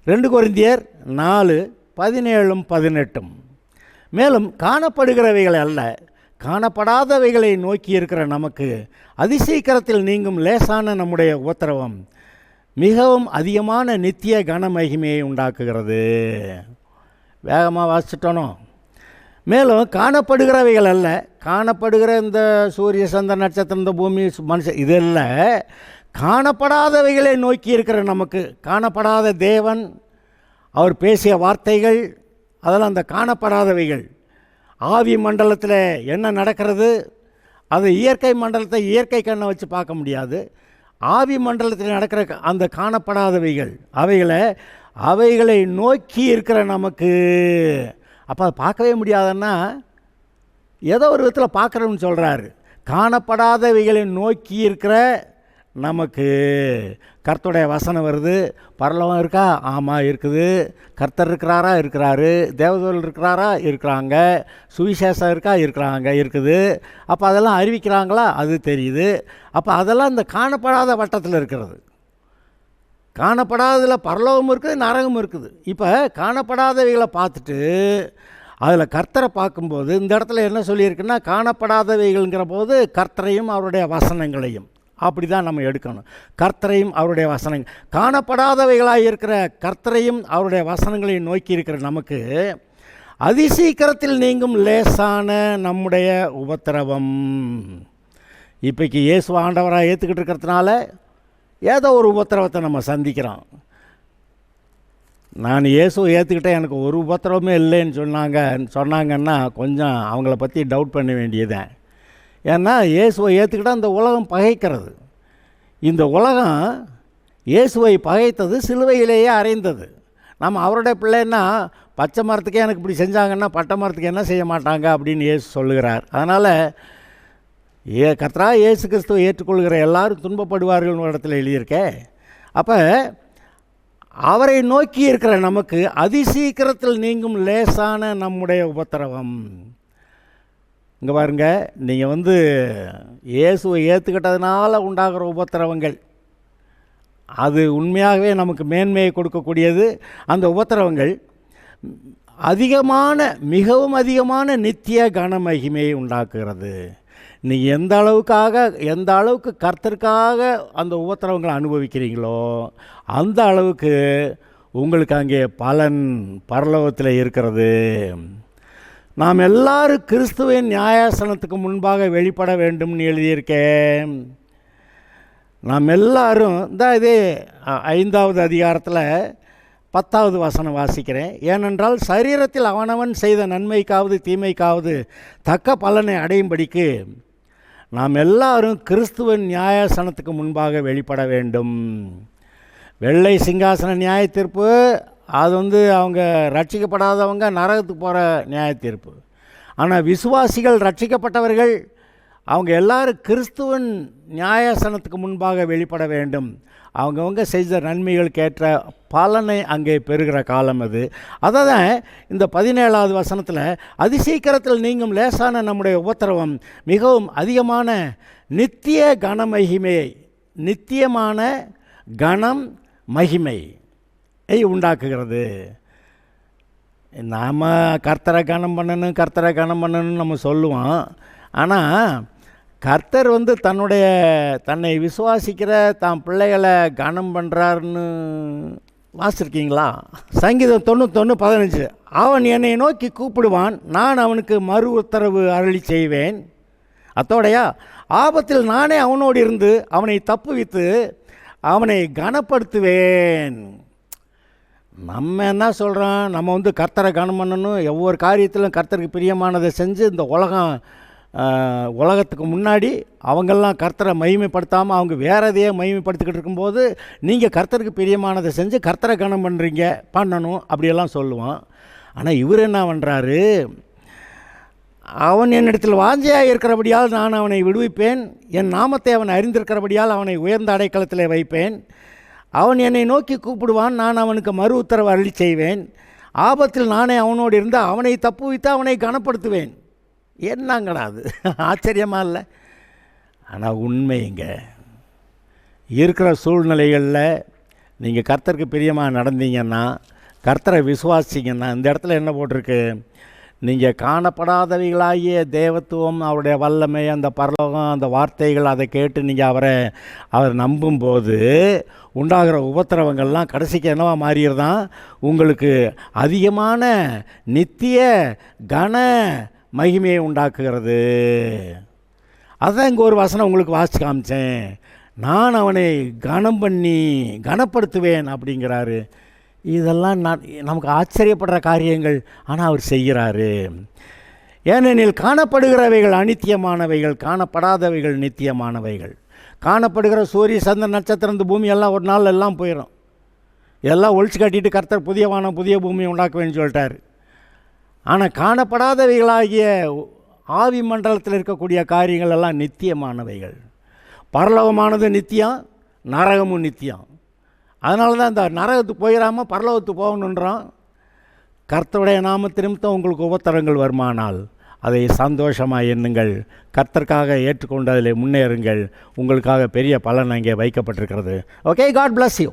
2 கொரிந்தியர் 4:17-18. மேலும் காணப்படுகிறவைகள் அல்ல, காணப்படாதவைகளை நோக்கி இருக்கிற நமக்கு அதிசீக்கிரத்தில் நீங்கும் லேசான நம்முடைய உபத்திரவம் மிகவும் அதிகமான நித்திய கன மகிமையை உண்டாக்குகிறது. வேகமாக வாசிச்சிட்டோனோ. மேலும் காணப்படுகிறவைகள் அல்ல, காணப்படுகிற இந்த சூரிய சந்திர நட்சத்திரம் இந்த பூமி மனுஷன் இதெல்லாம் காணப்படாதவைகளை நோக்கி இருக்கிற நமக்கு, காணப்படாத தேவன் அவர் பேசிய வார்த்தைகள் அதெல்லாம் அந்த காணப்படாதவைகள். ஆவி மண்டலத்தில் என்ன நடக்கிறது, அது இயற்கை மண்டலத்தை இயற்கை கண்ணை வச்சு பார்க்க முடியாது. ஆவி மண்டலத்தில் நடக்கிற அந்த காணப்படாதவைகள் அவைகளை நோக்கி இருக்கிற நமக்கு. அப்போ அதை பார்க்கவே முடியாதுன்னா ஏதோ ஒரு விதத்தில் பார்க்குறோம்னு சொல்கிறாரு. காணப்படாதவைகளை நோக்கி இருக்கிற நமக்கு கர்த்தருடைய வசனம் வருது. பரலோகம் இருக்கா? ஆமாம் இருக்குது. கர்த்தர் இருக்கிறாரா? இருக்கிறாரு. தேவதூதர்கள் இருக்கிறாரா? இருக்கிறாங்க. சுவிசேஷம் இருக்கா? இருக்குது. அப்போ அதெல்லாம் அறிவிக்கிறாங்களா? அது தெரியுது. அப்போ அதெல்லாம் இந்த காணப்படாத வட்டத்தில் இருக்கிறது. காணப்படாததில் பரலோகம் இருக்குது, நரகம் இருக்குது. இப்போ காணப்படாதவைகளை பார்த்துட்டு அதில் கர்த்தரை பார்க்கும்போது இந்த இடத்துல என்ன சொல்லியிருக்குன்னா, காணப்படாதவைகள்ங்கிற போது கர்த்தரையும் அவருடைய வசனங்களையும் அப்படி தான் நம்ம எடுக்கணும். கர்த்தரையும் அவருடைய வசனங்கள், காணப்படாதவைகளாக இருக்கிற கர்த்தரையும் அவருடைய வசனங்களையும் நோக்கி இருக்கிற நமக்கு அதிசீக்கிரத்தில் நீங்கும் லேசான நம்முடைய உபத்திரவம். இப்போக்கு இயேசு ஆண்டவராக ஏற்றுக்கிட்டு இருக்கிறதுனால ஏதோ ஒரு உபத்திரவத்தை நம்ம சந்திக்கிறோம். நான் இயேசுவை ஏற்றுக்கிட்டேன், எனக்கு ஒரு உபத்திரவமே இல்லைன்னு சொன்னாங்கன்னா கொஞ்சம் அவங்கள பற்றி டவுட் பண்ண வேண்டியதுதான். ஏன்னா இயேசுவை ஏற்றுக்கிட்டால் இந்த உலகம் பகைக்கிறது. இந்த உலகம் இயேசுவை பகைத்தது, சிலுவையிலேயே அறைந்தது. நம்ம அவருடைய பிள்ளைன்னா பச்சை மரத்துக்கே எனக்கு இப்படி செஞ்சாங்கன்னா பட்டை மரத்துக்கு என்ன செய்ய மாட்டாங்க அப்படின்னு இயேசு சொல்லுகிறார். அதனால் கர்த்தரா இயேசு கிறிஸ்துவை ஏற்றுக்கொள்கிற எல்லாரும் துன்பப்படுவார்கள் இடத்துல எழுதியிருக்கே. அப்போ அவரை நோக்கி இருக்கிற நமக்கு அதிசீக்கிரத்தில் நீங்கும் லேசான நம்முடைய உபத்திரவம். இங்கே பாருங்க, நீங்கள் இயேசுவை ஏற்றுக்கிட்டதுனால உண்டாகிற உபத்திரவங்கள் அது உண்மையாகவே நமக்கு மேன்மையை கொடுக்கக்கூடியது. அந்த உபத்திரவங்கள் மிகவும் அதிகமான நித்திய கன மகிமையை உண்டாக்குகிறது. நீங்கள் எந்த அளவுக்கு கர்த்தருக்காக அந்த உபத்திரவங்களை அனுபவிக்கிறீங்களோ அந்த அளவுக்கு உங்களுக்கு அங்கே பலன் பரலோகத்தில் இருக்கிறது. நாம் எல்லாரும் கிறிஸ்துவின் நியாயாசனத்துக்கு முன்பாக வெளிப்பட வேண்டும்னு எழுதியிருக்கேன். நாம் எல்லாரும் இதே 5வது அதிகாரத்தில் 10வது வசனம் வாசிக்கிறேன். ஏனென்றால் சரீரத்தில் அவனவன் செய்த நன்மைக்காவது தீமைக்காவது தக்க பலனை அடையும்படிக்கு நாம் எல்லாரும் கிறிஸ்துவின் நியாயாசனத்துக்கு முன்பாக வெளிப்பட வேண்டும். வெள்ளை சிங்காசன நியாய தீர்ப்பு அது அவங்க ரட்சிக்கப்படாதவங்க நரகத்துக்கு போகிற நியாய தீர்ப்பு. ஆனால் விசுவாசிகள் ரட்சிக்கப்பட்டவர்கள் அவங்க எல்லாரும் கிறிஸ்துவின் நியாயாசனத்துக்கு முன்பாக வெளிப்பட வேண்டும். அவங்கவுங்க செய்த நன்மைகளுக்கு ஏற்ற பலனை அங்கே பெறுகிற காலம் அது. அதை தான் இந்த 17வது வசனத்தில் அதிசீக்கிரத்தில் நீங்கும் லேசான நம்முடைய உபத்திரவம் மிகவும் அதிகமான நித்திய கனமகிமையை, நித்தியமான கனம் மகிமையை உண்டாக்குகிறது. நாம் கர்த்தரை கனம் பண்ணணும்னு நம்ம சொல்லுவோம். ஆனால் கர்த்தர் தன்னை விசுவாசிக்கிற தான் பிள்ளைகளை கனம் பண்ணுறாருன்னு வாசிருக்கீங்களா? சங்கீதம் 91:15 அவன் என்னை நோக்கி கூப்பிடுவான், நான் அவனுக்கு மறு உத்தரவு அருளி செய்வேன். அத்தோடையா ஆபத்தில் நானே அவனோடு இருந்து அவனை தப்புவித்து அவனை கனப்படுத்துவேன். நம்ம என்ன சொல்கிறோம், நம்ம கர்த்தரை கனம் பண்ணணும், ஒவ்வொரு காரியத்திலும் கர்த்தருக்கு பிரியமானதை செஞ்சு இந்த உலகத்துக்கு முன்னாடி அவங்கெல்லாம் கர்த்தரை மகிமைப்படுத்தாமல் அவங்க வேறு எதையே மகிமைப்படுத்திக்கிட்டு இருக்கும்போது நீங்கள் கர்த்தருக்கு பிரியமானதை செஞ்சு கர்த்தரை கனம் பண்ணணும் அப்படியெல்லாம் சொல்லுவோம். ஆனால் இவர் என்ன பண்ணுறாரு, அவன் என்னிடத்தில் வாஞ்சையாக இருக்கிறபடியால் நான் அவனை விடுவிப்பேன், என் நாமத்தை அவன் அறிந்திருக்கிறபடியால் அவனை உயர்ந்த அடைக்கலத்தில் வைப்பேன். அவன் என்னை நோக்கி கூப்பிடுவான், நான் அவனுக்கு மறு உத்தரவு அருளி செய்வேன். ஆபத்தில் நானே அவனோடு இருந்து அவனை தப்புவித்து அவனை கனப்படுத்துவேன். என்னங்கடா அது, ஆச்சரியமாக இல்லை? ஆனால் உண்மைங்க இருக்கிற சூழ்நிலைகளில் நீங்கள் கர்த்தருக்கு பிரியமாக நடந்தீங்கன்னா, கர்த்தரை விசுவாசிங்கன்னா, இந்த இடத்துல என்ன போட்டிருக்கு? நீங்கள் காணப்படாதவைகளாகிய தேவத்துவம், அவருடைய வல்லமை, அந்த பரலோகம், அந்த வார்த்தைகள், அதை கேட்டு நீங்கள் அவர் நம்பும்போது உண்டாகிற உபத்திரவங்கள்லாம் கடைசிக்கு என்னவா மாறிடுதான்? உங்களுக்கு அதிகமான நித்திய கன மகிமையை உண்டாக்குகிறது. அதுதான் இங்கே ஒரு வசனம் உங்களுக்கு வாசித்து காமிச்சேன். நான் அவனை கனம் பண்ணி கனப்படுத்துவேன் அப்படிங்கிறாரு. இதெல்லாம் நமக்கு ஆச்சரியப்படுற காரியங்கள், ஆனால் அவர் செய்கிறாரு. ஏனெனில் காணப்படுகிறவைகள் அநித்தியமானவைகள், காணப்படாதவைகள் நித்தியமானவைகள். காணப்படுகிற சூரிய சந்திர நட்சத்திரம் இந்த பூமி எல்லாம் ஒரு நாள் எல்லாம் போயிடும். இதெல்லாம் ஒழிச்சு கட்டிட்டு கர்த்தர் புதிய வானம் புதிய பூமியை உண்டாக்குவேன்னு சொல்லிட்டார். ஆனால் காணப்படாதவைகளாகிய ஆவி மண்டலத்தில் இருக்கக்கூடிய காரியங்கள் எல்லாம் நித்தியமானவைகள். பரலோகமானது நித்தியம், நரகமும் நித்தியம். அதனால தான் இந்த நரகத்துக்கு போயிடாமல் பரலோகத்துக்கு போகணுன்றான். கர்த்தருடைய நாமத்து நிமித்தம் உங்களுக்கு உபத்திரங்கள் வருமானால் அதை சந்தோஷமாக எண்ணுங்கள். கர்த்தருக்காக ஏற்றுக்கொண்டு அதில் முன்னேறுங்கள். உங்களுக்காக பெரிய பலன் அங்கே வைக்கப்பட்டிருக்கிறது. Okay, God bless you.